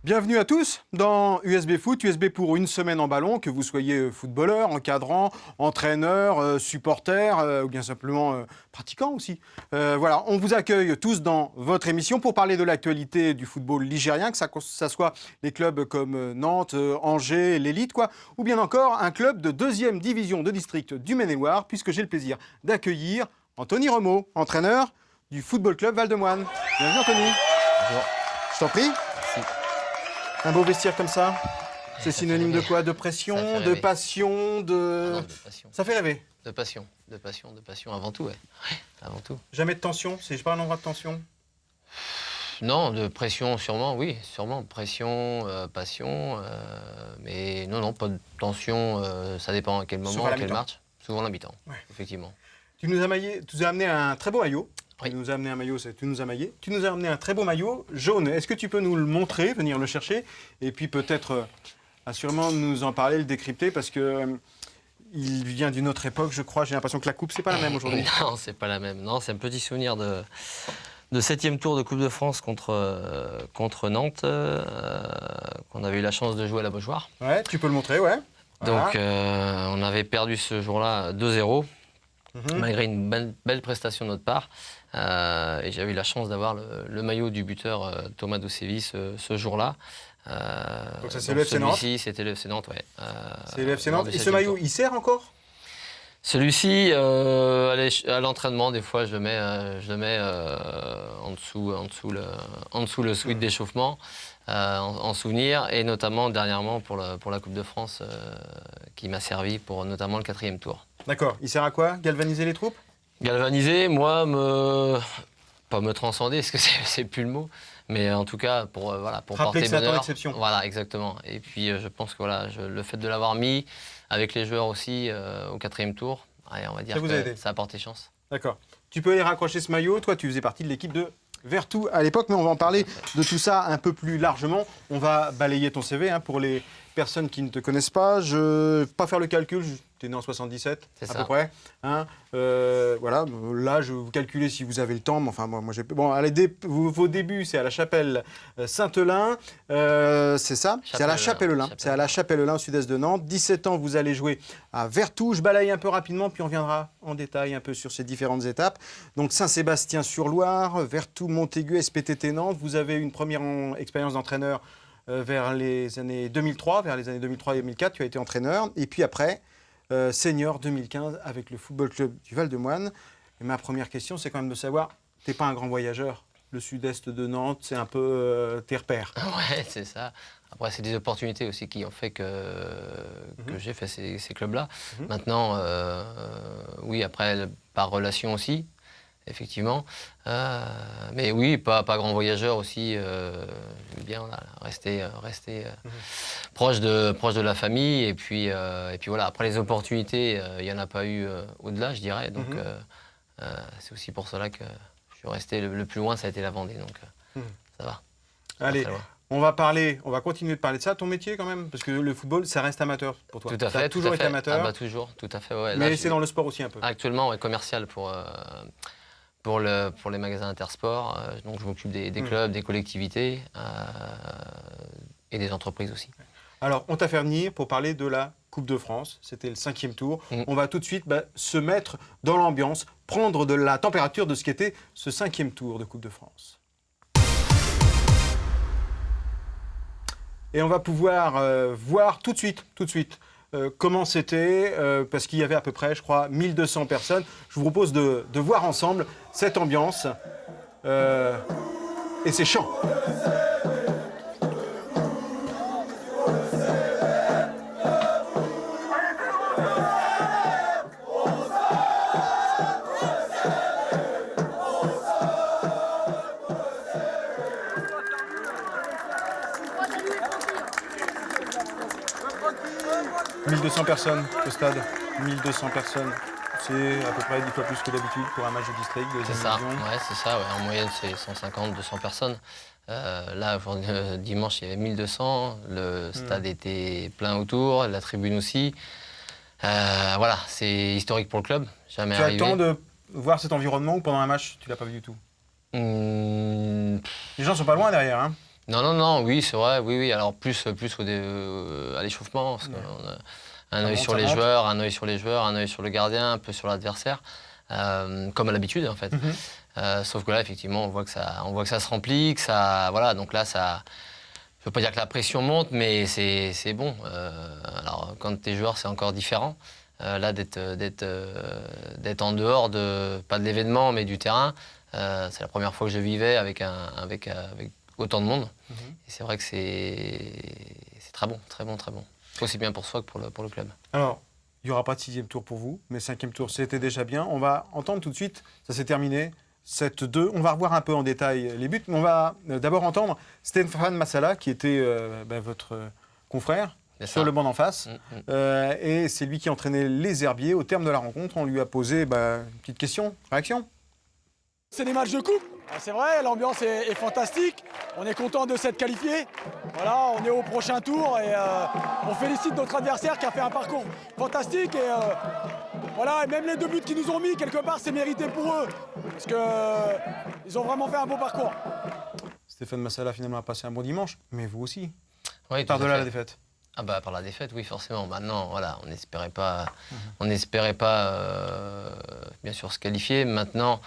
Bienvenue à tous dans USB Foot, USB pour une semaine en ballon, que vous soyez footballeur, encadrant, entraîneur, supporter ou bien simplement pratiquant aussi. Voilà, on vous accueille tous dans votre émission pour parler de l'actualité du football ligérien, que ça soit les clubs comme Nantes, Angers, l'élite, ou bien encore un club de 2e division de district du Maine-et-Loire, puisque j'ai le plaisir d'accueillir Anthony Remeau, entraîneur du Football Club Val-de-Moine. Bienvenue Anthony. Bonjour. Je t'en prie. Merci. Un beau vestiaire comme ça, c'est synonyme de quoi? De pression, de rêver. passion, de... Ah non, de passion. Ça fait rêver. De passion, avant tout, ouais. Avant tout. Jamais de tension, c'est pas un endroit de tension? Non, de pression sûrement, oui, sûrement. Pression, passion, mais non, pas de tension, ça dépend à quel moment, Souvent à la à quel mi-temps. match. Souvent la mi-temps, Ouais. effectivement. Tu nous as amené un très beau maillot. Oui. Tu nous as amené un maillot, tu nous as maillé. Tu nous as amené un très beau maillot jaune. Est-ce que tu peux nous le montrer, venir le chercher, et puis peut-être assurément nous en parler, le décrypter, parce que il vient d'une autre époque, je crois. J'ai l'impression que la coupe, c'est pas la même aujourd'hui. Non, c'est pas la même. Non, c'est un petit souvenir de 7e tour de Coupe de France contre Nantes, qu'on avait eu la chance de jouer à la Beaujoire. Ouais, tu peux le montrer, ouais. Voilà. Donc, on avait perdu ce jour-là 2-0. Mhm. Malgré une belle prestation de notre part. Et j'avais eu la chance d'avoir le maillot du buteur Thomas Dosevi ce jour-là. Donc ça, c'est le FC Nantes. Celui-ci, c'était le FC Nantes, ouais. C'est le FC lors Nantes. du Et ce 7e maillot, tour. il sert encore? Celui-ci, à l'entraînement, des fois, je le mets en dessous le sweat d'échauffement, en souvenir, et notamment dernièrement pour la Coupe de France, qui m'a servi pour notamment le 4e tour. D'accord. Il sert à quoi? Galvaniser les troupes? Galvaniser, moi, pas me transcender, parce que c'est plus le mot, mais en tout cas pour Rappeler porter que c'est à ton bonheur. exception. Voilà, exactement. Et puis je pense que le fait de l'avoir mis avec les joueurs aussi au 4e tour, allez, on va dire Ça vous a que aidé. ça a porté chance. D'accord. Tu peux aller raccrocher ce maillot. Toi, tu faisais partie de l'équipe de Vertou à l'époque, mais on va en parler de tout ça un peu plus largement. On va balayer ton CV pour les personnes qui ne te connaissent pas. Je ne vais pas faire le calcul. Tu es né en 77, C'est à ça. peu près. Voilà. Là, je vais vous calculer si vous avez le temps. Mais enfin, moi j'ai... Bon, allez, vos débuts, c'est à la chapelle Saint-Helin. C'est ça? C'est à la Chapelle-Helin. C'est à la Chapelle-Helin, au sud-est de Nantes. 17 ans, vous allez jouer à Vertou. Je balaye un peu rapidement, puis on viendra en détail un peu sur ces différentes étapes. Donc Saint-Sébastien-sur-Loire, Vertou, Montaigu, SPTT Nantes. Vous avez une première expérience d'entraîneur vers les années 2003, vers les années 2003 et 2004. Tu as été entraîneur. Et puis après, senior 2015 avec le Football Club du Val-de-Moine. Et ma première question, c'est quand même de savoir, tu n'es pas un grand voyageur. Le sud-est de Nantes, c'est un peu tes repères. Ouais, c'est ça. Après, c'est des opportunités aussi qui ont fait que j'ai fait ces clubs-là. Maintenant, oui, après, par relation aussi, effectivement. Mais oui, pas grand voyageur aussi. J'aime bien rester proche de la famille. Et puis voilà, après les opportunités, il n'y en a pas eu au-delà, je dirais. Donc c'est aussi pour cela que je suis resté le plus loin, ça a été la Vendée. Donc ça va. Allez, Pas très loin. on va continuer de parler de ça. Ton métier quand même, parce que le football, ça reste amateur pour toi. Tout à fait. Ça a toujours tout à été fait. amateur, Ah bah toujours, tout à fait. Ouais. mais Là, c'est dans le sport aussi un peu. actuellement, ouais, commercial pour les magasins Intersport. Donc je m'occupe des clubs, des collectivités et des entreprises aussi. Alors, on t'a fait venir pour parler de la Coupe de France. C'était le 5e tour. On va tout de suite se mettre dans l'ambiance, prendre de la température de ce qu'était ce 5e tour de Coupe de France. Et on va pouvoir voir tout de suite, comment c'était, parce qu'il y avait à peu près, je crois, 1200 personnes. Je vous propose de voir ensemble cette ambiance et ces chants. « 1200 personnes au stade, 1200 personnes. C'est à peu près 10 fois plus que d'habitude pour un match de district, de C'est ça, division. ouais, c'est ça. Ouais. En moyenne, c'est 150, 200 personnes. Là, dimanche, il y avait 1200. Le stade était plein autour, la tribune aussi. Voilà, c'est historique pour le club. Jamais Tu as le arrivé. temps de voir cet environnement ou pendant un match, tu l'as pas vu du tout? Hmm, Les gens sont pas loin derrière. Hein. Non, oui, c'est vrai, oui. Alors plus à l'échauffement, parce qu'on a un œil sur les joueurs, un œil sur le gardien, un peu sur l'adversaire, comme à l'habitude en fait. Sauf que là, effectivement, on voit que ça se remplit, que ça, voilà, donc là, ça. Je ne veux pas dire que la pression monte, mais c'est bon. Alors, quand tu es joueur, c'est encore différent. Là, d'être en dehors, pas de l'événement, mais du terrain, c'est la première fois que je vivais avec autant de monde. Et c'est vrai que c'est très bon. Aussi bien pour soi que pour le club. Alors, il n'y aura pas de 6e tour pour vous, mais 5e tour, c'était déjà bien. On va entendre tout de suite, ça s'est terminé. 7-2. On va revoir un peu en détail les buts, mais on va d'abord entendre Stéphane Massala, qui était votre confrère sur le banc d'en face. Et c'est lui qui entraînait les Herbiers. Au terme de la rencontre, on lui a posé une petite question. Réaction? C'est des matchs de coupe, c'est vrai, l'ambiance est fantastique. On est content de s'être qualifié. Voilà, on est au prochain tour et on félicite notre adversaire qui a fait un parcours fantastique. Et voilà, et même les 2 buts qu'ils nous ont mis, quelque part, c'est mérité pour eux. Parce qu'ils ont vraiment fait un beau parcours. Stéphane Massala finalement a passé un bon dimanche, mais vous aussi. Oui, par-delà la défaite. Ah bah par la défaite, oui, forcément. Maintenant, voilà, on n'espérait pas, bien sûr, se qualifier. Maintenant,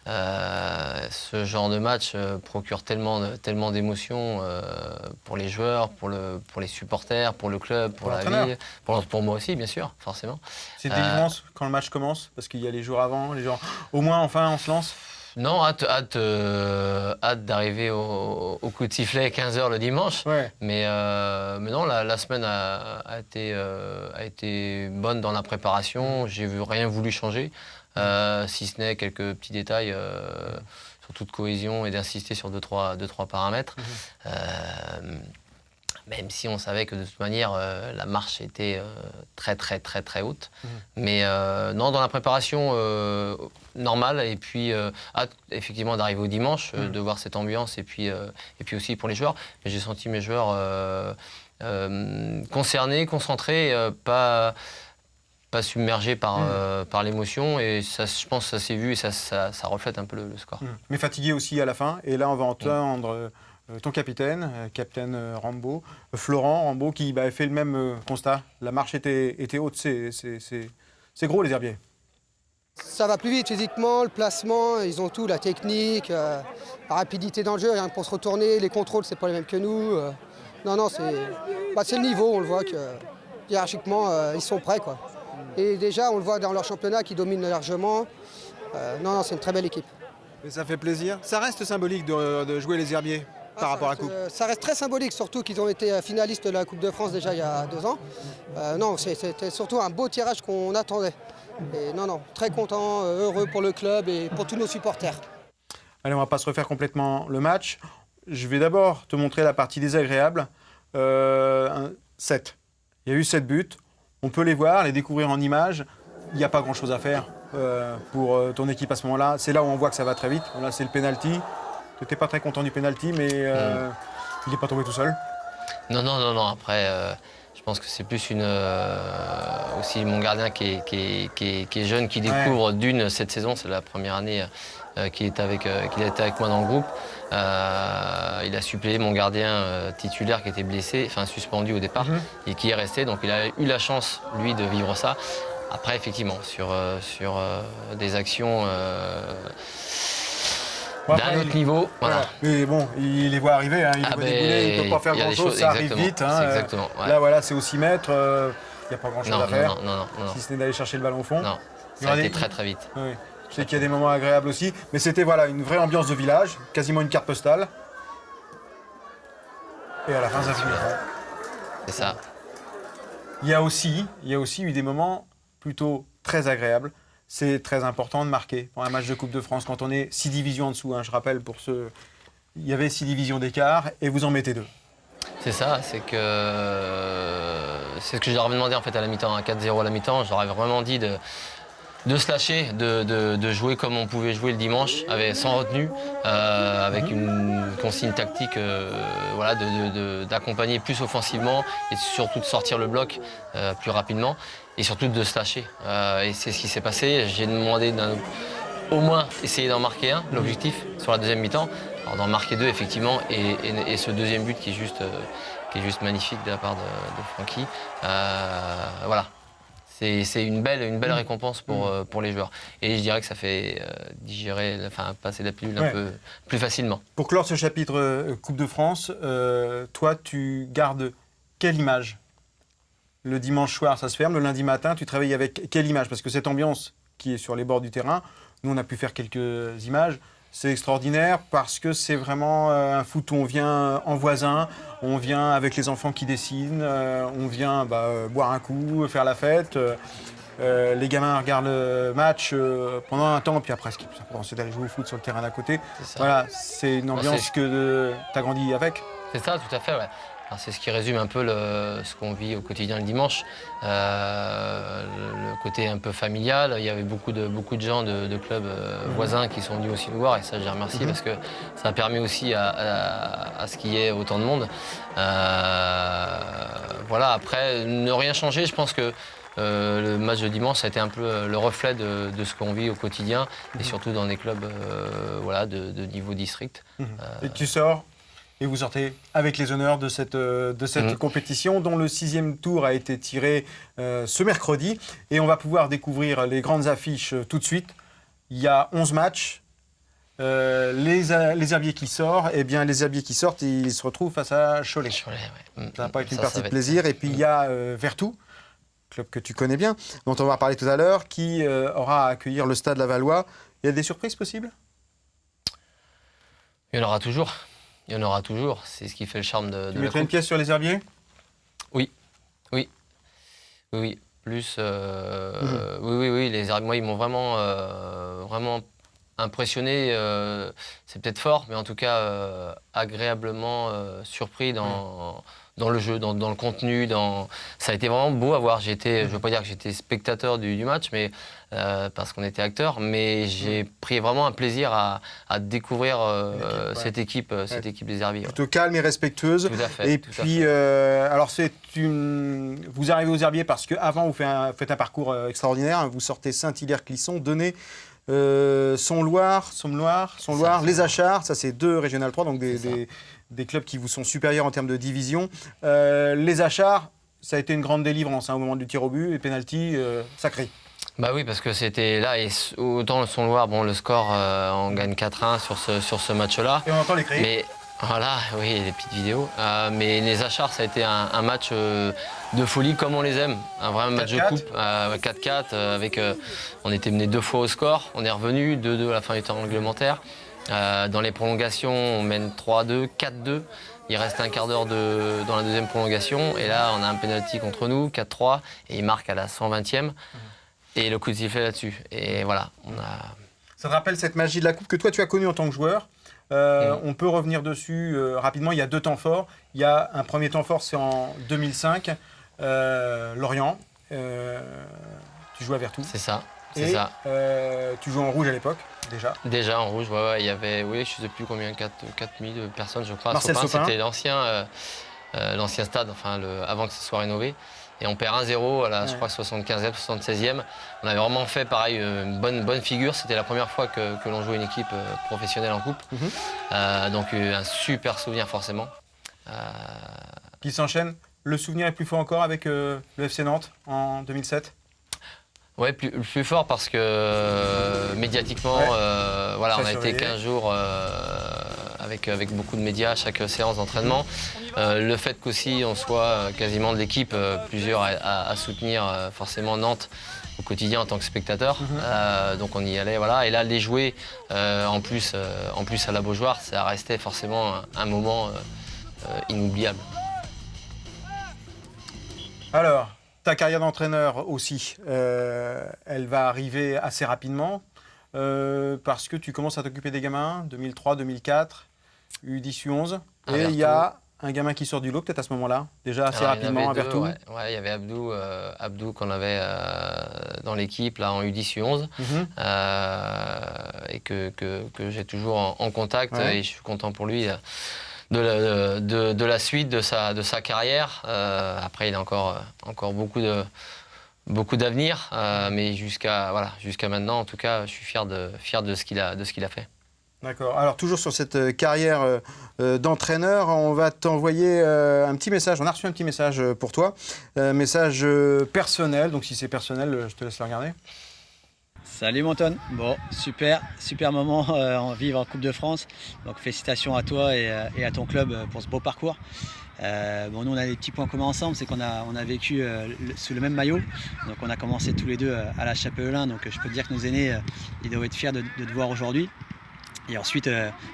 ce genre de match procure tellement d'émotions pour les joueurs, pour les supporters, pour le club, pour la ville, pour moi aussi, bien sûr, forcément. C'est délivrance quand le match commence, parce qu'il y a les jours avant, les jours. Au moins, enfin, on se lance. Non, hâte d'arriver au coup de sifflet 15h le dimanche. Ouais. Mais non, la semaine a été bonne dans la préparation. J'ai rien voulu changer, si ce n'est quelques petits détails, surtout de cohésion et d'insister sur deux, trois paramètres. Même si on savait que de toute manière, la marche était très haute. Mais non, dans la préparation normale, et puis hâte effectivement d'arriver au dimanche, de voir cette ambiance, et puis aussi pour les joueurs. Mais j'ai senti mes joueurs concernés, concentrés, pas submergés par l'émotion. Et ça, je pense que ça s'est vu et ça reflète un peu le score. Mais fatigué aussi à la fin. Et là, on va entendre... ton capitaine Rambaud, Florent Rambaud, qui a fait le même constat. La marche était haute, c'est gros les Herbiers. Ça va plus vite physiquement, le placement, ils ont tout, la technique, la rapidité dans le jeu, rien que pour se retourner, les contrôles, c'est pas les mêmes que nous. Non, c'est le niveau, on le voit que hiérarchiquement, ils sont prêts, quoi. Et déjà, on le voit dans leur championnat qui domine largement. Non, c'est une très belle équipe. Mais ça fait plaisir. Ça reste symbolique de jouer les Herbiers par rapport à la Coupe. Ça reste très symbolique, surtout qu'ils ont été finalistes de la Coupe de France déjà il y a 2 ans. Non, c'était surtout un beau tirage qu'on attendait. Et non, très content, heureux pour le club et pour tous nos supporters. Allez, on ne va pas se refaire complètement le match. Je vais d'abord te montrer la partie désagréable. 7. Il y a eu 7 buts. On peut les voir, les découvrir en images. Il n'y a pas grand-chose à faire pour ton équipe à ce moment-là. C'est là où on voit que ça va très vite. Là, c'est le penalty. Tu n'étais pas très content du penalty, mais il n'est pas tombé tout seul. Non. Après, je pense que c'est plus aussi mon gardien qui est jeune, qui découvre cette saison. C'est la première année qu'il a été avec moi dans le groupe. Il a suppléé mon gardien titulaire qui était blessé, enfin suspendu au départ, et qui est resté. Donc il a eu la chance, lui, de vivre ça. Après, effectivement, sur des actions d'un autre niveau. Voilà. Mais bon, il les voit arriver, il les voit débouler, il ne peut pas faire grand-chose, ça arrive vite. Exactement. Ouais. Là, voilà, c'est au 6 mètres, il n'y a pas grand-chose à faire. Non. Si ce n'est d'aller chercher le ballon au fond. Non, ça a été très vite. Oui. Je sais qu'il y a des moments agréables aussi, mais c'était une vraie ambiance de village, quasiment une carte postale. Et à la fin, ça finit. C'est ça. Il y a aussi eu des moments plutôt très agréables. C'est très important de marquer pour un match de Coupe de France quand on est 6 divisions en dessous. Je rappelle, il y avait 6 divisions d'écart et vous en mettez 2. C'est ça, c'est ce que je leur avais demandé en fait à la mi-temps, à 4-0 à la mi-temps. Je leur avais vraiment dit de se lâcher, de jouer comme on pouvait jouer le dimanche, sans retenue, avec une consigne tactique, d'accompagner plus offensivement et surtout de sortir le bloc plus rapidement et surtout de se lâcher. Et c'est ce qui s'est passé. J'ai demandé au moins essayer d'en marquer un, l'objectif sur la deuxième mi-temps. Alors d'en marquer 2 effectivement et ce deuxième but qui est juste magnifique de la part de Francky. Voilà. C'est une belle récompense pour les joueurs. Et je dirais que ça fait passer la pilule un peu plus facilement. Pour clore ce chapitre Coupe de France, toi, tu gardes quelle image? Le dimanche soir, ça se ferme. Le lundi matin, tu travailles avec quelle image? Parce que cette ambiance qui est sur les bords du terrain, nous, on a pu faire quelques images. C'est extraordinaire parce que c'est vraiment un foot où on vient en voisin, on vient avec les enfants qui dessinent, on vient boire un coup, faire la fête. Les gamins regardent le match pendant un temps, puis après, ce qui est plus important, c'est d'aller jouer au foot sur le terrain d'à côté. Voilà, c'est une ambiance que tu as grandi avec. C'est ça, tout à fait, ouais. C'est ce qui résume un peu ce qu'on vit au quotidien le dimanche. Le côté un peu familial. Il y avait beaucoup de gens de clubs voisins qui sont venus aussi nous voir et ça je les remercie parce que ça a permis aussi à ce qu'il y ait autant de monde. Voilà, après, ne rien changer, je pense que le match de dimanche, ça a été un peu le reflet de ce qu'on vit au quotidien et surtout dans des clubs de niveau district. Et tu sors et vous sortez avec les honneurs de cette compétition dont le 6e tour a été tiré ce mercredi. Et on va pouvoir découvrir les grandes affiches tout de suite. Il y a 11 matchs. Les Herbiers qui sortent, eh bien les Herbiers qui sortent, ils se retrouvent face à Cholet. Ça va pas être une partie de plaisir. Et puis il y a Vertou, club que tu connais bien, dont on va parler tout à l'heure, qui aura à accueillir le Stade Lavallois. Il y a des surprises possibles? Il y en aura toujours. Il y en aura toujours, c'est ce qui fait le charme de Tu mettrais une pièce sur les Herbiers? Oui. Plus, oui, les Herbiers, moi, ils m'ont vraiment impressionné. C'est peut-être fort, mais en tout cas, agréablement surpris dans le jeu, dans le contenu. Ça a été vraiment beau à voir. Je ne veux pas dire que j'étais spectateur du match, mais parce qu'on était acteurs, mais j'ai pris vraiment un plaisir à découvrir cette équipe des Herbiers. Plutôt calme et respectueuse. Tout à fait. Et puis, alors vous arrivez aux Herbiers parce qu'avant, vous faites un parcours extraordinaire. Vous sortez Saint-Hilaire-Clisson, Donnet, Son-Loire, les Achards. Ça, c'est 2 Régional 3, donc des clubs qui vous sont supérieurs en termes de division. Les Achards, ça a été une grande délivrance au moment du tir au but et penalty sacré. Bah oui, parce que c'était là, et autant le Son-Loire, le score, on gagne 4-1 sur ce match-là. Et on entend les cris. Mais voilà, oui, les petites vidéos. Mais les Achards, ça a été un match de folie comme on les aime. Un vrai match de coupe, 4-4, on était mené 2 fois au score. On est revenu 2-2 à la fin du temps réglementaire. Dans les prolongations, on mène 3-2, 4-2. Il reste un quart d'heure dans la deuxième prolongation. Et là, on a un penalty contre nous, 4-3. Et il marque à la 120e. Et le coup de sifflet là-dessus. Et voilà, Ça te rappelle cette magie de la coupe que toi, tu as connue en tant que joueur. On peut revenir dessus rapidement. Il y a 2 temps forts. Il y a un premier temps fort, c'est en 2005. Lorient. Tu joues à Vertou. C'est ça. Tu joues en rouge à l'époque, déjà. Déjà en rouge, ouais. Il y avait, je ne sais plus combien, 4000 personnes, je crois. Marcel Sopin. C'était l'ancien stade, avant que ce soit rénové. Et on perd 1-0 à la, je crois, 75e, 76e. On avait vraiment fait, pareil, une bonne figure. C'était la première fois que l'on jouait une équipe professionnelle en coupe. Donc un super souvenir, forcément. Qui s'enchaîne. Le souvenir est plus fort encore avec le FC Nantes en 2007? Oui, plus fort parce que médiatiquement, on a été 15 jours avec beaucoup de médias à chaque séance d'entraînement. Le fait qu'aussi on soit quasiment de l'équipe, plusieurs à soutenir forcément Nantes au quotidien en tant que spectateur. Donc on y allait, voilà. Et là, les jouer en plus à la Beaujoire, ça restait forcément un moment inoubliable. Alors, ta carrière d'entraîneur aussi, elle va arriver assez rapidement parce que tu commences à t'occuper des gamins, 2003, 2004, U10, U11. Et il y a un gamin qui sort du lot peut-être à ce moment-là, déjà assez rapidement à Vertou. Ouais, il y avait Abdou qu'on avait dans l'équipe là en U10, U11 et que j'ai toujours en contact et je suis content pour lui. De la suite de sa carrière. Après, il a encore beaucoup d'avenir, mais jusqu'à maintenant, en tout cas, je suis fier de ce qu'il a fait. D'accord. Alors, toujours sur cette carrière d'entraîneur, on va t'envoyer un petit message. On a reçu un petit message pour toi. Message personnel. Donc, si c'est personnel, je te laisse le regarder. Salut Monton, bon super moment en vivre en Coupe de France, donc félicitations à toi et à ton club pour ce beau parcours. Bon, nous on a des petits points communs ensemble, c'est qu'on a vécu sous le même maillot, donc on a commencé tous les deux à la Chapelain, donc je peux te dire que nos aînés ils doivent être fiers de te voir aujourd'hui. Et ensuite,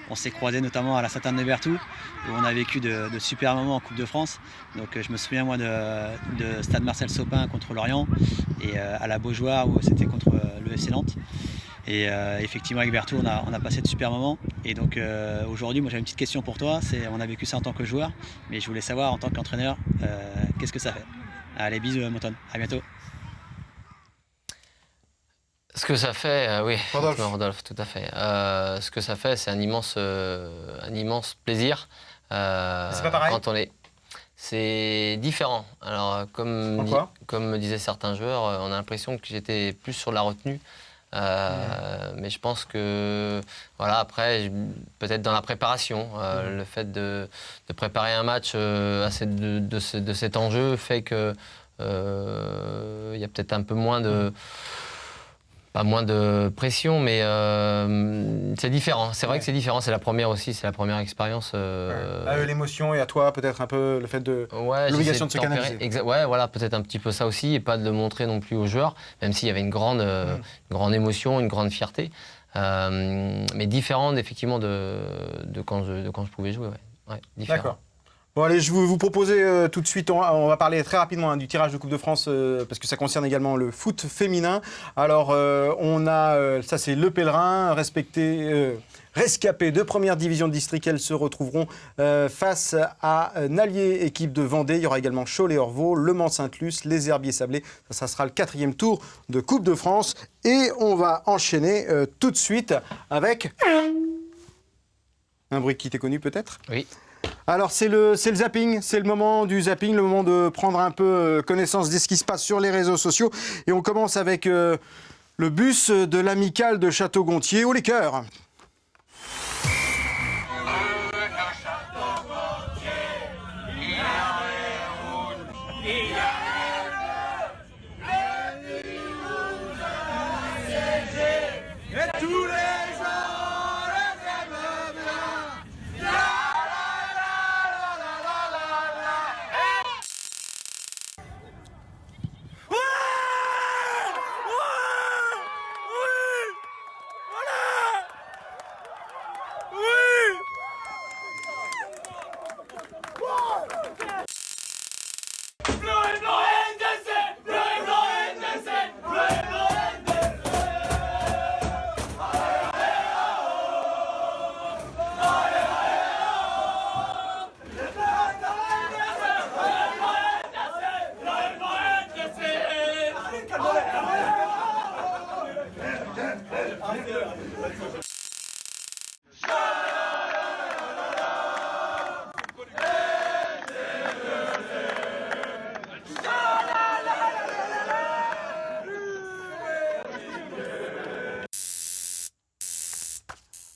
on s'est croisés notamment à la Sainte-Anne-de-Vertou, où on a vécu de super moments en Coupe de France. Donc je me souviens moi de Stade Marcel Sopin contre Lorient, et à la Beaujoire où c'était contre le FC Nantes. Et effectivement avec Vertou, on a passé de super moments. Et donc aujourd'hui, moi j'avais une petite question pour toi. On a vécu ça en tant que joueur, mais je voulais savoir en tant qu'entraîneur, qu'est-ce que ça fait? Allez, bisous Monton, à bientôt. Ce que ça fait, oui, Rodolphe. Rodolphe, tout à fait. Ce que ça fait, c'est un immense plaisir. C'est pas pareil. Quand on est. C'est différent. Alors, comme me disaient certains joueurs, on a l'impression que j'étais plus sur la retenue. Mais je pense que, voilà, après, peut-être dans la préparation, le fait de préparer un match de cet enjeu fait que il y a peut-être un peu moins de. Pas moins de pression, mais c'est différent. C'est vrai que c'est différent. C'est la première aussi, c'est la première expérience. L'émotion et à toi, peut-être un peu le fait de l'obligation de se canaliser. Ouais, voilà, peut-être un petit peu ça aussi, et pas de le montrer non plus aux joueurs, même s'il y avait une grande émotion, une grande fierté, mais différente effectivement de quand je pouvais jouer. Ouais, différent. D'accord. Bon allez, je vais vous proposer tout de suite, on va parler très rapidement du tirage de Coupe de France parce que ça concerne également le foot féminin. Alors on a, ça c'est Le Pèlerin, rescapé de première division de district. Elles se retrouveront face à Nallier, équipe de Vendée. Il y aura également Cholet-Orvaux, Le Mans-Sainte-Luce, Les Herbiers-Sablés. Ça sera le 4e tour de Coupe de France. Et on va enchaîner tout de suite avec un bruit qui t'est connu peut-être ? Oui. Alors c'est le zapping, c'est le moment du zapping, le moment de prendre un peu connaissance de ce qui se passe sur les réseaux sociaux. Et on commence avec le bus de l'amicale de Château-Gontier. Oh les cœurs!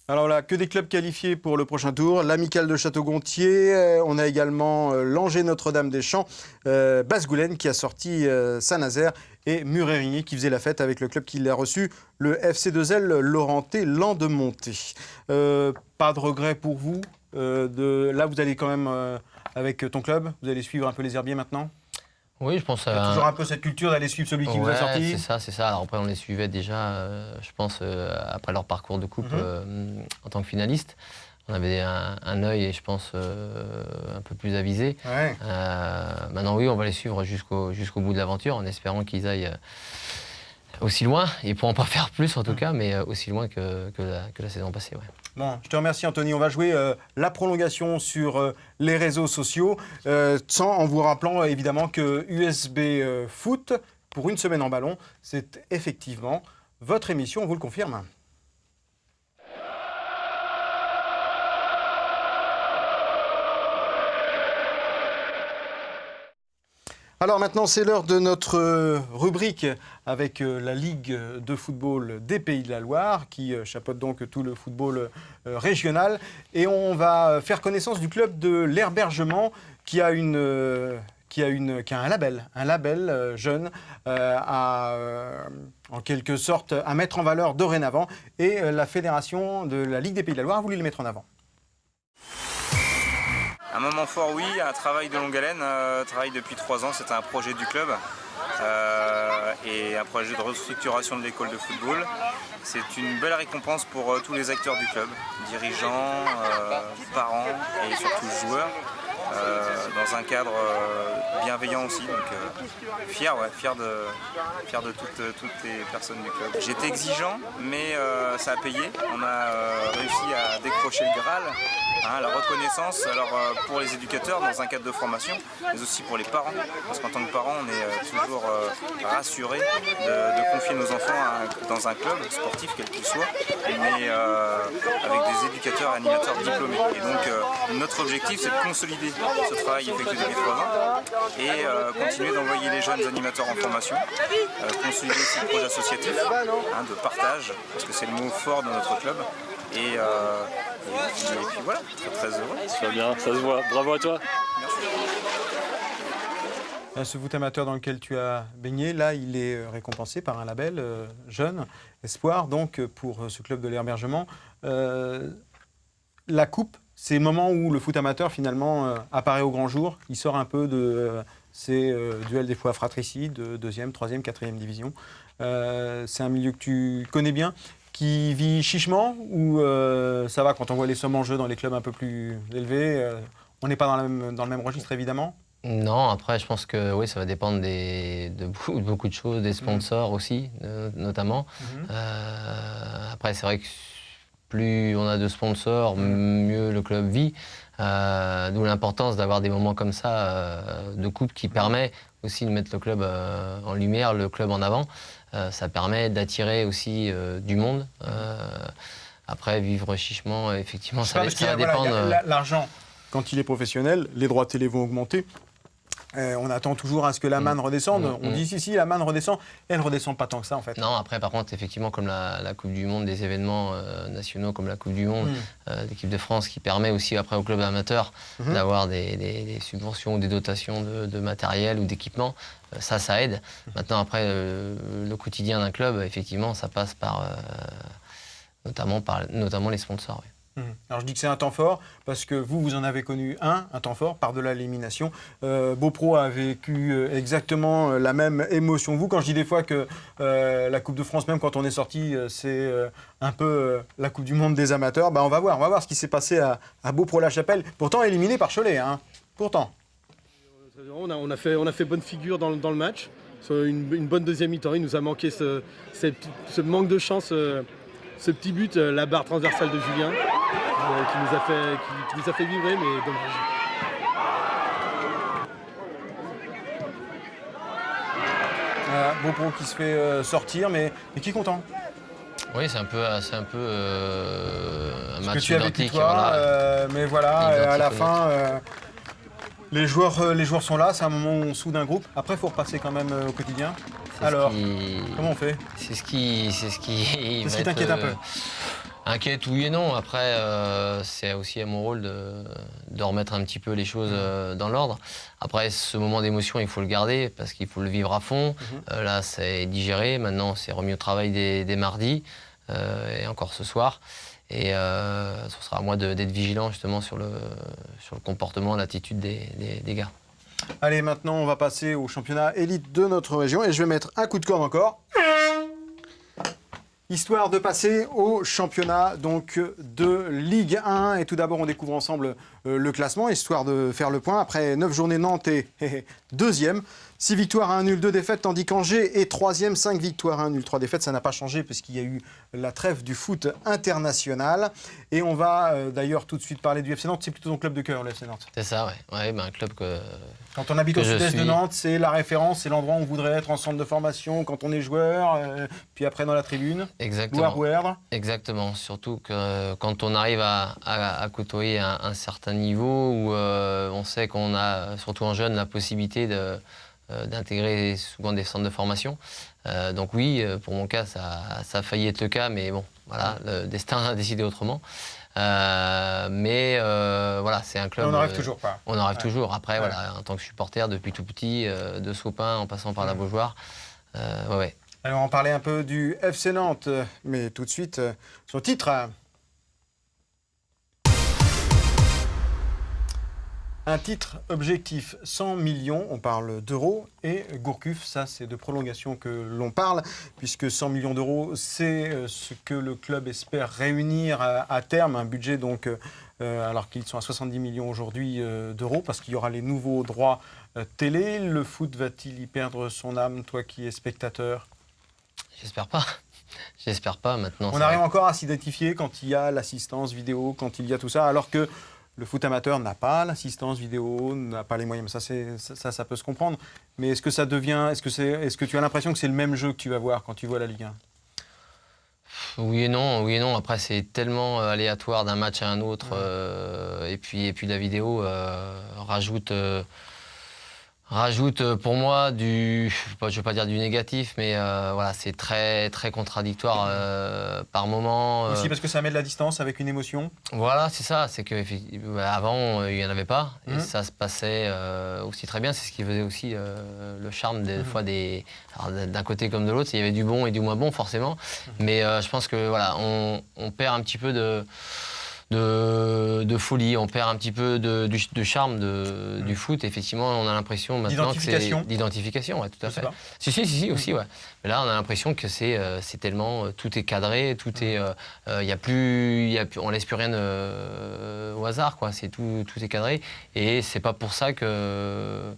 Alors là, que des clubs qualifiés pour le prochain tour. L'Amicale de Château-Gontier, on a également l'Angers Notre-Dame-des-Champs, Basse-Goulaine qui a sorti Saint-Nazaire et Muret-Rigny qui faisait la fête avec le club qui l'a reçu, le FC2L Laurentais Landemonté. Pas de regret pour vous là, vous allez quand même avec ton club, vous allez suivre un peu les herbiers maintenant? Oui, je pense. Toujours un peu cette culture d'aller suivre celui qui vous a sorti. C'est ça. Alors après, on les suivait déjà, je pense, après leur parcours de coupe en tant que finaliste. On avait un œil, et je pense, un peu plus avisé. Ouais. Maintenant, oui, on va les suivre jusqu'au bout de l'aventure, en espérant qu'ils aillent aussi loin. Ils ne pourront pas faire plus, en tout cas, mais aussi loin que la saison passée. Ouais. Bon, je te remercie Anthony. On va jouer la prolongation sur les réseaux sociaux, en vous rappelant évidemment que USB Foot, pour une semaine en ballon, c'est effectivement votre émission, on vous le confirme. Alors maintenant, c'est l'heure de notre rubrique avec la Ligue de football des Pays de la Loire, qui chapeaute donc tout le football régional. Et on va faire connaissance du club de l'Herbergement, qui a un label jeune en quelque sorte à mettre en valeur dorénavant. Et la fédération de la Ligue des Pays de la Loire a voulu le mettre en avant. Un moment fort, oui, un travail de longue haleine, travail depuis 3 ans, c'était un projet du club et un projet de restructuration de l'école de football. C'est une belle récompense pour tous les acteurs du club, dirigeants, parents et surtout joueurs, dans un cadre bienveillant aussi, donc fier de toutes les personnes du club. J'étais exigeant, mais ça a payé. On a réussi à décrocher le Graal. La reconnaissance, alors pour les éducateurs dans un cadre de formation, mais aussi pour les parents, parce qu'en tant que parents, on est toujours rassurés de confier nos enfants dans un club sportif, quel qu'il soit, mais avec des éducateurs et animateurs diplômés. Et donc notre objectif, c'est de consolider ce travail effectué depuis 3 ans et continuer d'envoyer les jeunes animateurs en formation, consolider aussi le projet associatif, de partage, parce que c'est le mot fort de notre club. Et puis voilà, très heureux. Ça va bien, ça se voit. Bravo à toi. Merci. Ce foot amateur dans lequel tu as baigné, là, il est récompensé par un label jeune, espoir, donc pour ce club de l'Herbergement. La coupe, c'est le moment où le foot amateur, finalement, apparaît au grand jour. Il sort un peu de ces duels des fois fratricides, de 2e, 3e, 4e division. C'est un milieu que tu connais bien, qui vit chichement, ou ça va quand on voit les sommes en jeu dans les clubs un peu plus élevés? On n'est pas dans le même registre, évidemment. Non, après, je pense que oui, ça va dépendre de beaucoup de choses, des sponsors aussi, notamment. Après, c'est vrai que plus on a de sponsors, mieux le club vit. D'où l'importance d'avoir des moments comme ça de coupe qui permet aussi de mettre le club en lumière, le club en avant. Ça permet d'attirer aussi du monde. Après, vivre chichement, effectivement, ça va dépendre. L'argent, quand il est professionnel, les droits télé vont augmenter. On attend toujours à ce que la manne redescende. On dit si, la manne redescend. Et elle ne redescend pas tant que ça, en fait. Non, après, par contre, effectivement, comme la Coupe du Monde, des événements nationaux comme la Coupe du Monde, l'équipe de France, qui permet aussi, après, au club amateur d'avoir des subventions ou des dotations de matériel ou d'équipement, ça aide. Maintenant, après, le quotidien d'un club, effectivement, ça passe par notamment les sponsors. Oui. Alors je dis que c'est un temps fort parce que vous en avez connu un temps fort par-delà l'élimination. Beaupro a vécu exactement la même émotion que vous. Quand je dis des fois que la Coupe de France, même quand on est sorti, c'est un peu la Coupe du Monde des amateurs, on va voir ce qui s'est passé à Beaupro-la-Chapelle. Pourtant éliminé par Cholet, pourtant. On a fait bonne figure dans le match. Une bonne deuxième mi-temps. Il nous a manqué ce manque de chance. Ce petit but, la barre transversale de Julien, qui nous a fait vibrer, mais dommage. Beaupro qui se fait sortir, mais qui est content. Oui, c'est un peu un match identique. Mais voilà, à la fin, les joueurs sont là, c'est un moment où on soude un groupe. Après, il faut repasser quand même au quotidien. Alors, comment on fait? C'est ce qui t'inquiète un peu? Inquiète, oui et non. Après, c'est aussi à mon rôle de remettre un petit peu les choses dans l'ordre. Après, ce moment d'émotion, il faut le garder parce qu'il faut le vivre à fond. Là, c'est digéré. Maintenant, c'est remis au travail dès mardi et encore ce soir. Et ce sera à moi d'être vigilant justement sur le comportement, l'attitude des gars. Allez, maintenant, on va passer au championnat élite de notre région et je vais mettre un coup de corde encore. Histoire de passer au championnat donc, de Ligue 1. Et tout d'abord, on découvre ensemble le classement, histoire de faire le point. Après 9 journées, Nantes est deuxième. 6 victoires à 1 nul, 2 défaites, tandis qu'Angers est troisième, 5 victoires à 1 nul, 3 défaites. Ça n'a pas changé puisqu'il y a eu la trêve du foot international. Et on va d'ailleurs tout de suite parler du FC Nantes. C'est plutôt ton club de cœur, le FC Nantes. C'est ça, ouais, un club que... Quand on habite au sud-est de Nantes, c'est la référence, c'est l'endroit où on voudrait être en centre de formation quand on est joueur, puis après dans la tribune. Exactement. Exactement. Surtout que quand on arrive à côtoyer un certain niveau où on sait qu'on a, surtout en jeune, la possibilité d'intégrer souvent des centres de formation. Donc oui, pour mon cas, ça a failli être le cas, mais bon, voilà, le destin a décidé autrement. Mais voilà, c'est un club... On n'arrive toujours pas. On arrive toujours. Après, voilà, en tant que supporter, depuis tout petit, de Sopin en passant par la Beaujoire, ouais. Alors, on parlait un peu du FC Nantes, mais tout de suite, son titre. Un titre objectif 100 millions, on parle d'euros, et Gourcuff, ça c'est de prolongation que l'on parle, puisque 100 millions d'euros, c'est ce que le club espère réunir à terme, un budget donc, alors qu'ils sont à 70 millions aujourd'hui d'euros, parce qu'il y aura les nouveaux droits télé. Le foot va-t-il y perdre son âme, toi qui es spectateur? J'espère pas. J'espère pas maintenant. On arrive encore à s'identifier quand il y a l'assistance vidéo, quand il y a tout ça, alors que le foot amateur n'a pas l'assistance vidéo, n'a pas les moyens. Ça peut se comprendre. Mais est-ce que ça devient... Est-ce que tu as l'impression que c'est le même jeu que tu vas voir quand tu vois la Ligue 1? Oui et non. Après, c'est tellement aléatoire d'un match à un autre. Et puis la vidéo rajoute pour moi je ne vais pas dire du négatif, mais voilà, c'est très, très contradictoire par moment. Aussi parce que ça met de la distance avec une émotion. Voilà, c'est ça. C'est qu'avant, il n'y en avait pas. Et ça se passait aussi très bien. C'est ce qui faisait aussi le charme des fois d'un côté comme de l'autre. Il y avait du bon et du moins bon, forcément. Mais je pense que voilà, on perd un petit peu de folie, on perd un petit peu de charme du foot. Effectivement, on a l'impression maintenant que c'est d'identification, ouais, tout à fait. Si, aussi, ouais. Mais là, on a l'impression que c'est tellement tout est cadré, tout est, on laisse plus rien au hasard, quoi. C'est tout est cadré, et c'est pas pour ça que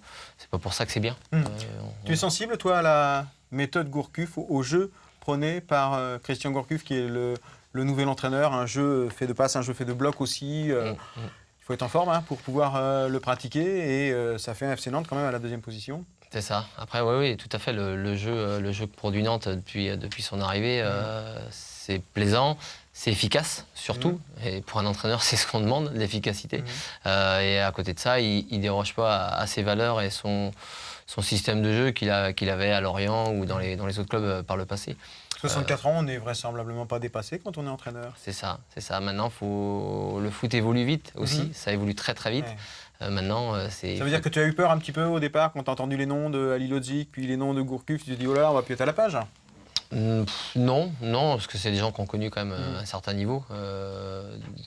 c'est bien. Tu es sensible, toi, à la méthode Gourcuff, au jeu prôné par Christian Gourcuff, qui est le nouvel entraîneur, un jeu fait de passes, un jeu fait de blocs aussi. Il faut être en forme pour pouvoir le pratiquer, et ça fait un FC Nantes quand même à la 2e position. C'est ça. Après, oui, tout à fait. Le jeu que produit Nantes depuis son arrivée, c'est plaisant, c'est efficace surtout. Et pour un entraîneur, c'est ce qu'on demande, l'efficacité. Et à côté de ça, il ne déroge pas à ses valeurs et son système de jeu qu'il avait à Lorient ou dans les autres clubs par le passé. 64 ans, on n'est vraisemblablement pas dépassé quand on est entraîneur. C'est ça. Maintenant, le foot évolue vite aussi. Ça évolue très très vite. Maintenant, c'est... Ça veut dire que tu as eu peur un petit peu au départ quand tu as entendu les noms de Ali Lodzik, puis les noms de Gourcuff, tu te dis oh là là, on va plus être à la page? Non, parce que c'est des gens qui ont connu quand même un certain niveau,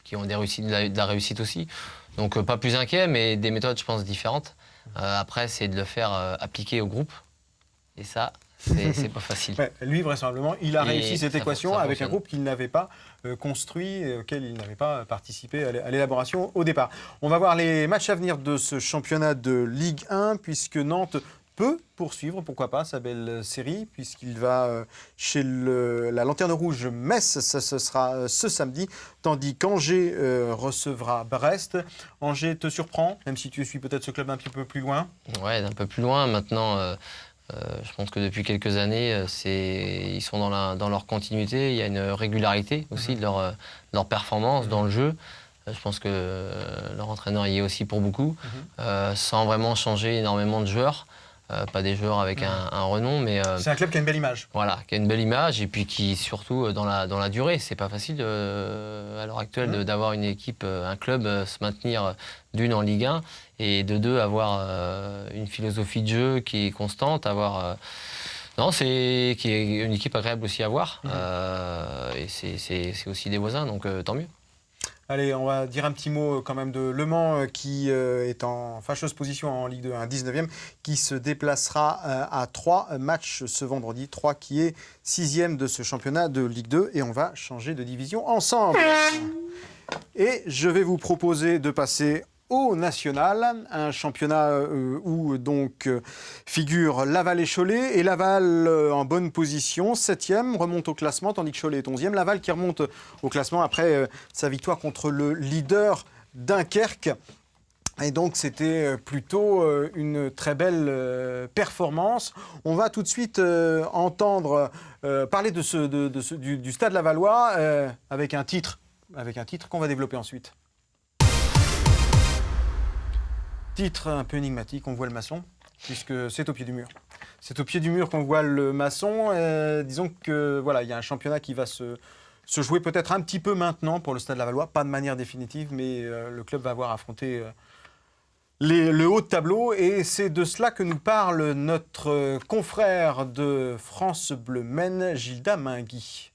qui ont de la réussite aussi. Donc pas plus inquiet, mais des méthodes, je pense, différentes. Après, c'est de le faire appliquer au groupe. Et ça, c'est pas facile. Lui, vraisemblablement, il a réussi cette équation avec un groupe qu'il n'avait pas construit, auquel il n'avait pas participé à l'élaboration au départ. On va voir les matchs à venir de ce championnat de Ligue 1, puisque Nantes peut poursuivre, pourquoi pas, sa belle série, puisqu'il va chez la Lanterne Rouge Metz, ça ce sera ce samedi, tandis qu'Angers recevra Brest. Angers te surprend, même si tu suis peut-être ce club un petit peu plus loin? Ouais, d'un peu plus loin. Maintenant, je pense que depuis quelques années, ils sont dans leur continuité. Il y a une régularité aussi de leur performance dans le jeu. Je pense que leur entraîneur y est aussi pour beaucoup, sans vraiment changer énormément de joueurs. Pas des joueurs avec un renom, mais... c'est un club qui a une belle image. Voilà, qui a une belle image, et puis qui, surtout, dans la durée. C'est pas facile, à l'heure actuelle, d'avoir une équipe, un club, se maintenir d'une en Ligue 1, et de deux, avoir une philosophie de jeu qui est constante, qui est une équipe agréable aussi à voir. Et c'est aussi des voisins, donc tant mieux. Allez, on va dire un petit mot quand même de Le Mans qui est en fâcheuse position en Ligue 2, un 19e, qui se déplacera à 3 matchs ce vendredi. 3 qui est 6e de ce championnat de Ligue 2, et on va changer de division ensemble. Et je vais vous proposer de passer au national, un championnat où donc figure Laval et Cholet, et Laval en bonne position, 7e, remonte au classement, tandis que Cholet est 11e. Laval qui remonte au classement après sa victoire contre le leader Dunkerque. Et donc c'était plutôt une très belle performance. On va tout de suite entendre parler du Stade Lavallois avec un titre qu'on va développer ensuite. Titre un peu énigmatique, on voit le maçon. puisque c'est au pied du mur. C'est au pied du mur qu'on voit le maçon. Disons que voilà, il y a un championnat qui va se jouer peut-être un petit peu maintenant pour le Stade Lavallois, pas de manière définitive, mais le club va avoir affronté le haut de tableau. Et c'est de cela que nous parle notre confrère de France Bleu Maine, Gilda Mingui.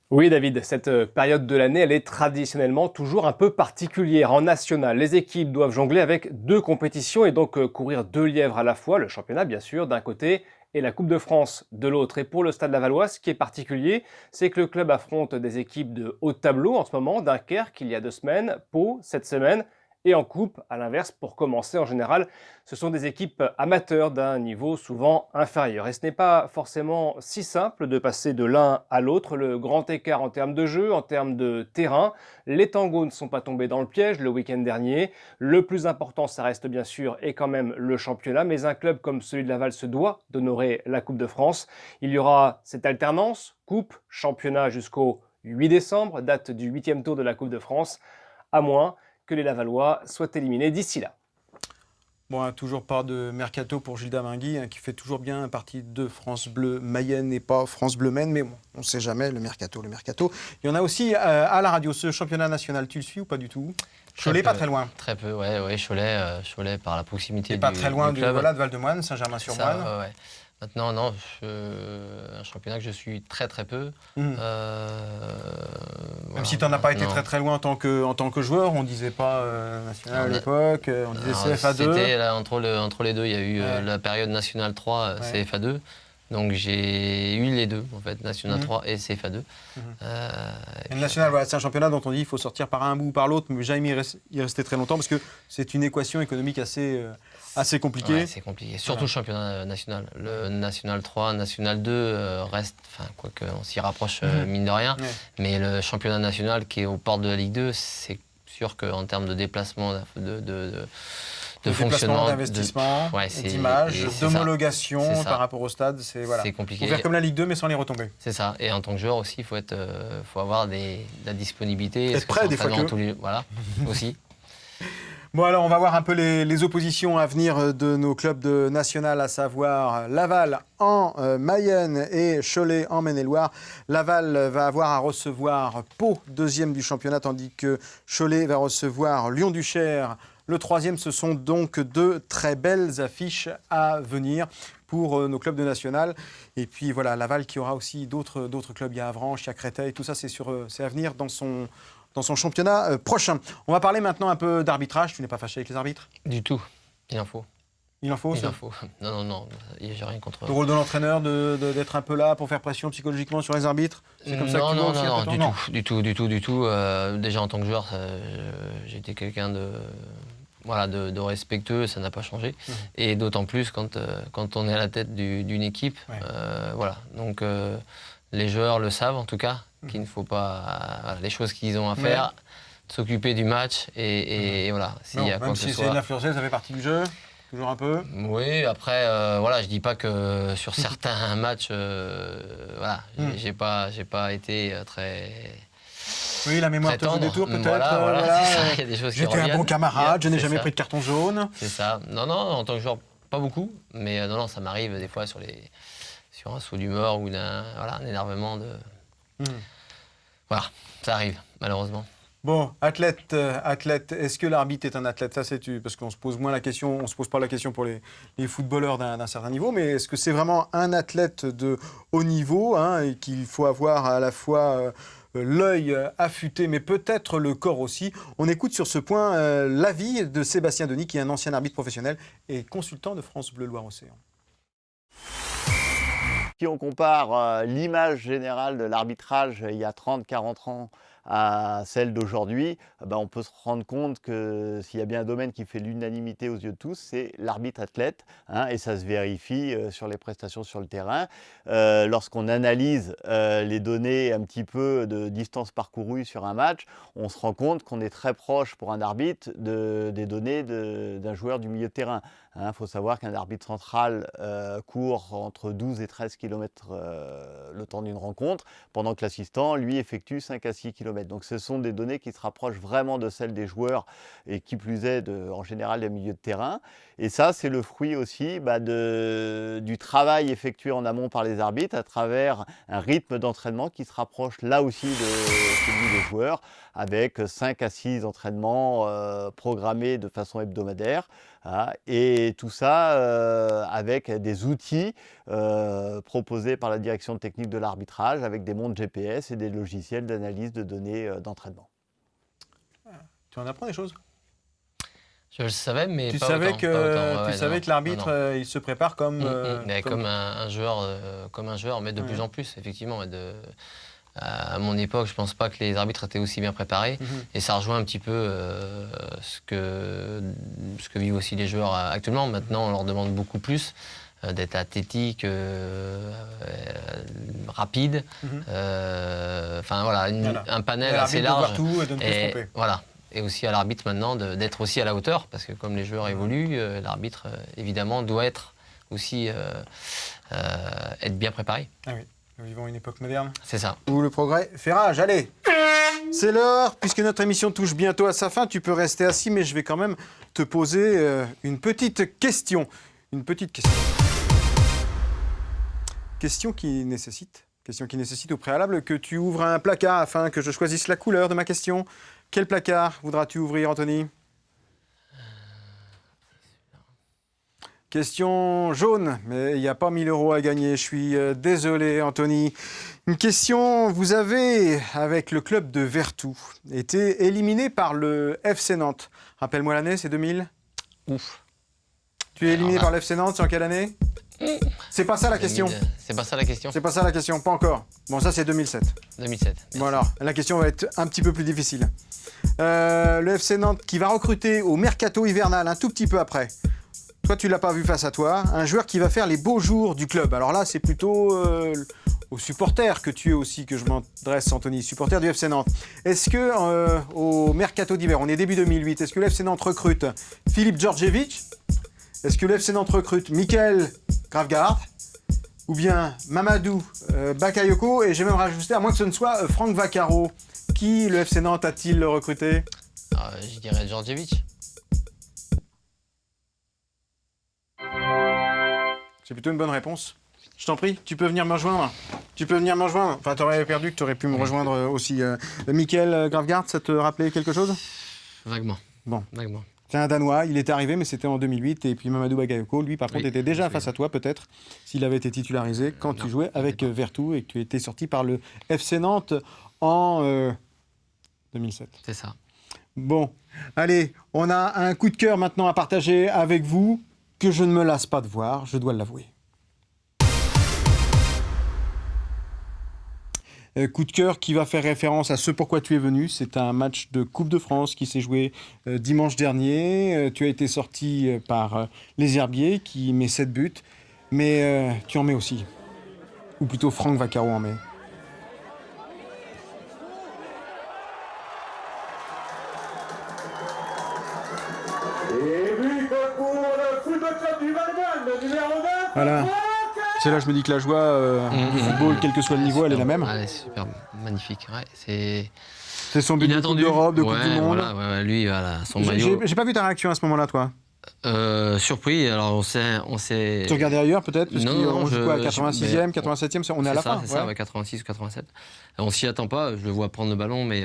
Oui David, cette période de l'année, elle est traditionnellement toujours un peu particulière. En national, les équipes doivent jongler avec 2 compétitions et donc courir 2 lièvres à la fois, le championnat bien sûr d'un côté et la Coupe de France de l'autre. Et pour le Stade Lavallois, ce qui est particulier, c'est que le club affronte des équipes de haut de tableau en ce moment, Dunkerque il y a 2 semaines, Pau cette semaine. Et en coupe, à l'inverse, pour commencer, en général, ce sont des équipes amateurs d'un niveau souvent inférieur. Et ce n'est pas forcément si simple de passer de l'un à l'autre. Le grand écart en termes de jeu, en termes de terrain, les tangos ne sont pas tombés dans le piège le week-end dernier. Le plus important, ça reste bien sûr, et quand même le championnat. Mais un club comme celui de Laval se doit d'honorer la Coupe de France. Il y aura cette alternance, coupe, championnat jusqu'au 8 décembre, date du 8e tour de la Coupe de France, à moins que les Lavallois soient éliminés d'ici là. Bon, toujours pas de mercato pour Gilda Mingui, qui fait toujours bien partie de France Bleu Mayenne et pas France Bleu Maine, mais bon, on ne sait jamais, le mercato. Il y en a aussi à la radio, ce championnat national, tu le suis ou pas du tout? Cholet, pas très loin. Très peu, ouais, Cholet par la proximité du club. Et pas très loin de Val-de-Moine, Saint-Germain-sur-Moine. Ouais. Maintenant, non, un championnat que je suis très très peu. Même si tu n'en as pas été très très loin en tant que joueur, on ne disait pas national à l'époque, on disait CFA2. C'était là, entre les deux, il y a eu la période nationale 3, CFA2. Donc j'ai eu les deux, en fait, National 3 et CFA2. Et le National, c'est un championnat dont on dit qu'il faut sortir par un bout ou par l'autre, mais jamais y rester très longtemps, parce que c'est une équation économique assez compliquée. Ouais, c'est compliqué, surtout le championnat national. Le National 3, National 2 reste, quoique on s'y rapproche mine de rien, mais le championnat national qui est aux portes de la Ligue 2, c'est sûr qu'en termes de déplacement, de fonctionnement, d'investissement, d'image, d'homologation par rapport au stade, c'est compliqué. Il faut faire comme la Ligue 2 mais sans les retombées. C'est ça. Et en tant que joueur aussi, il faut avoir la disponibilité. Être prêt des fois Voilà, aussi. Bon alors on va voir un peu les oppositions à venir de nos clubs de national, à savoir Laval en Mayenne et Cholet en Maine-et-Loire. Laval va avoir à recevoir Pau, 2e du championnat, tandis que Cholet va recevoir Lyon-Duchère. Le 3e, ce sont donc 2 très belles affiches à venir pour nos clubs de national. Et puis voilà, Laval qui aura aussi d'autres clubs. Il y a Avranches, il y a Créteil, tout ça c'est à venir dans son championnat prochain. On va parler maintenant un peu d'arbitrage. Tu n'es pas fâché avec les arbitres? Du tout, il en faut. Il en faut, ça? Non, j'ai rien contre... Le rôle de l'entraîneur d'être un peu là pour faire pression psychologiquement sur les arbitres? C'est comme ça que tu vois aussi non, du tout. Déjà en tant que joueur, j'ai été quelqu'un de respectueux, ça n'a pas changé. Et d'autant plus quand on est à la tête d'une équipe. Donc les joueurs le savent en tout cas, qu'il ne faut pas... les choses qu'ils ont à faire, s'occuper du match et voilà. Même si c'est une influencée, ça fait partie du jeu? Toujours un peu? Oui, après, je dis pas que sur certains matchs, j'ai pas été très... Oui, la mémoire te joue des tours peut-être. Il y a des choses qui reviennent. J'étais un bon camarade, je n'ai jamais pris de carton jaune. C'est ça. Non, en tant que joueur, pas beaucoup. Mais ça m'arrive des fois sur un saut d'humeur ou un énervement de... Voilà, ça arrive, malheureusement. Bon, athlète, est-ce que l'arbitre est un athlète? Ça, parce qu'on se pose moins la question, on se pose pas la question pour les footballeurs d'un certain niveau, mais est-ce que c'est vraiment un athlète de haut niveau et qu'il faut avoir à la fois l'œil affûté, mais peut-être le corps aussi? On écoute sur ce point l'avis de Sébastien Denis, qui est un ancien arbitre professionnel et consultant de France Bleu Loire-Océan. Si on compare l'image générale de l'arbitrage il y a 30-40 ans à celle d'aujourd'hui, on peut se rendre compte que s'il y a bien un domaine qui fait l'unanimité aux yeux de tous, c'est l'arbitre athlète, et ça se vérifie sur les prestations sur le terrain. Lorsqu'on analyse les données un petit peu de distance parcourue sur un match, on se rend compte qu'on est très proche pour un arbitre des données d'un joueur du milieu de terrain. Faut savoir qu'un arbitre central court entre 12 et 13 km le temps d'une rencontre, pendant que l'assistant, lui, effectue 5 à 6 km. Donc ce sont des données qui se rapprochent vraiment de celles des joueurs et qui plus est, en général, des milieux de terrain. Et ça, c'est le fruit aussi du travail effectué en amont par les arbitres à travers un rythme d'entraînement qui se rapproche là aussi de celui des joueurs, avec 5 à 6 entraînements programmés de façon hebdomadaire. Et tout ça avec des outils proposés par la direction technique de l'arbitrage, avec des montres GPS et des logiciels d'analyse de données d'entraînement. Tu en apprends des choses? Je le savais, mais tu pas savais autant. Tu savais que l'arbitre, il se prépare comme... comme un joueur, mais de plus en plus, effectivement. À mon époque, je ne pense pas que les arbitres étaient aussi bien préparés. Et ça rejoint un petit peu ce que vivent aussi les joueurs actuellement. Maintenant, on leur demande beaucoup plus d'être athlétique, rapide. Enfin, voilà, un panel assez large. De voir tout et de ne plus se tromper. Voilà. Et aussi à l'arbitre maintenant d'être aussi à la hauteur, parce que comme les joueurs évoluent, l'arbitre, évidemment, doit être aussi être bien préparé. Ah oui. Nous vivons une époque moderne. C'est ça. Où le progrès fait rage. Allez, c'est l'heure. Puisque notre émission touche bientôt à sa fin, tu peux rester assis, mais je vais quand même te poser une petite question. Une petite question. Question qui nécessite au préalable que tu ouvres un placard afin que je choisisse la couleur de ma question. Quel placard voudras-tu ouvrir, Anthony? Question jaune, mais il n'y a pas 1000 € à gagner. Je suis désolé, Anthony. Une question, vous avez, avec le club de Vertou, été éliminé par le FC Nantes. Rappelle-moi l'année, c'est 2000? Ouf. Tu es éliminé par le FC Nantes, c'est en quelle année? C'est pas ça la question. C'est pas ça la question. C'est pas ça la question, pas encore. Bon, ça c'est 2007. 2007. Merci. Voilà, la question va être un petit peu plus difficile. Le FC Nantes qui va recruter au mercato hivernal un tout petit peu après. Toi, tu ne l'as pas vu face à toi. Un joueur qui va faire les beaux jours du club. Alors là, c'est plutôt aux supporters que tu es aussi, que je m'adresse, Anthony, supporter du FC Nantes. Est-ce que au mercato d'hiver, on est début 2008, est-ce que le FC Nantes recrute Filip Djordjevic? Est-ce que le FC Nantes recrute Mikael Graafgaard? Ou bien Mamadou Bakayoko? Et j'ai même rajouté, à moins que ce ne soit Franck Vaccaro. Qui le FC Nantes a-t-il recruté? Je dirais Djordjevic. C'est plutôt une bonne réponse. Je t'en prie, tu peux venir me rejoindre. Enfin, t'aurais perdu que t'aurais pu me rejoindre aussi. Mikael Graafgaard, ça te rappelait quelque chose? Vaguement. Bon. Vaguement. C'est un Danois, il était arrivé, mais c'était en 2008. Et puis Mamadou Bakayoko, lui, par contre, était déjà face à toi, peut-être, s'il avait été titularisé quand tu jouais avec Vertou et que tu étais sorti par le FC Nantes en 2007. C'est ça. Bon, allez, on a un coup de cœur maintenant à partager avec vous, que je ne me lasse pas de voir, je dois l'avouer. Coup de cœur qui va faire référence à ce pourquoi tu es venu. C'est un match de Coupe de France qui s'est joué dimanche dernier. Tu as été sorti par Les Herbiers qui met 7 buts, mais tu en mets aussi. Ou plutôt Franck Vaccaro en met. Voilà. C'est là que je me dis que la joie du football, quel que soit le niveau, elle est la même. Ouais, c'est super magnifique. Ouais, c'est son but de Coupe d'Europe, de Coupe du Monde. Voilà, lui, voilà, son maillot. J'ai pas vu ta réaction à ce moment-là, toi. Surpris, alors on s'est... Tu regardais ailleurs peut-être? Parce qu'on joue quoi, 86e, 87e, on est à la fin. C'est ça, 86 ou 87. On s'y attend pas, je le vois prendre le ballon, mais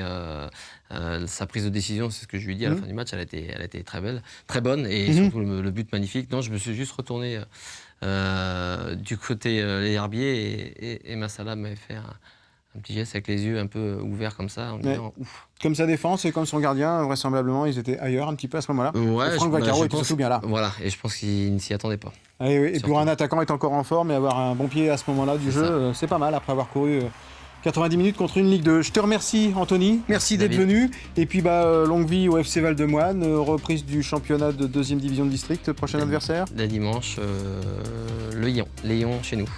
sa prise de décision, c'est ce que je lui dis à la fin du match, elle a été très belle, très bonne, et surtout le but magnifique. Non, je me suis juste retourné du côté Les Herbiers, et Massala m'avait fait un petit geste avec les yeux un peu ouverts comme ça, en disant ouf. Comme sa défense et comme son gardien, vraisemblablement, ils étaient ailleurs un petit peu à ce moment-là. Ouais, Franck Vaccaro était surtout bien là. Voilà, et je pense qu'il ne s'y attendait pas. Et pour un attaquant être encore en forme et avoir un bon pied à ce moment-là du jeu, c'est pas mal après avoir couru 90 minutes contre une Ligue 2. Je te remercie, Anthony. Merci d'être venu. Et puis longue vie au FC Val-de-Moine, reprise du championnat de 2e division de district. Prochain adversaire dès dimanche, le Lyon chez nous.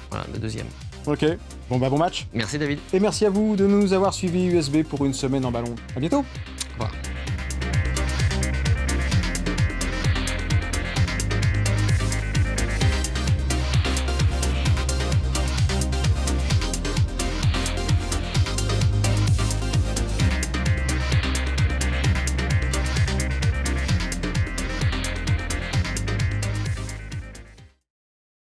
Voilà, le 2e. Ok, bon match. Merci David. Et merci à vous de nous avoir suivis USB pour une semaine en ballon. À bientôt.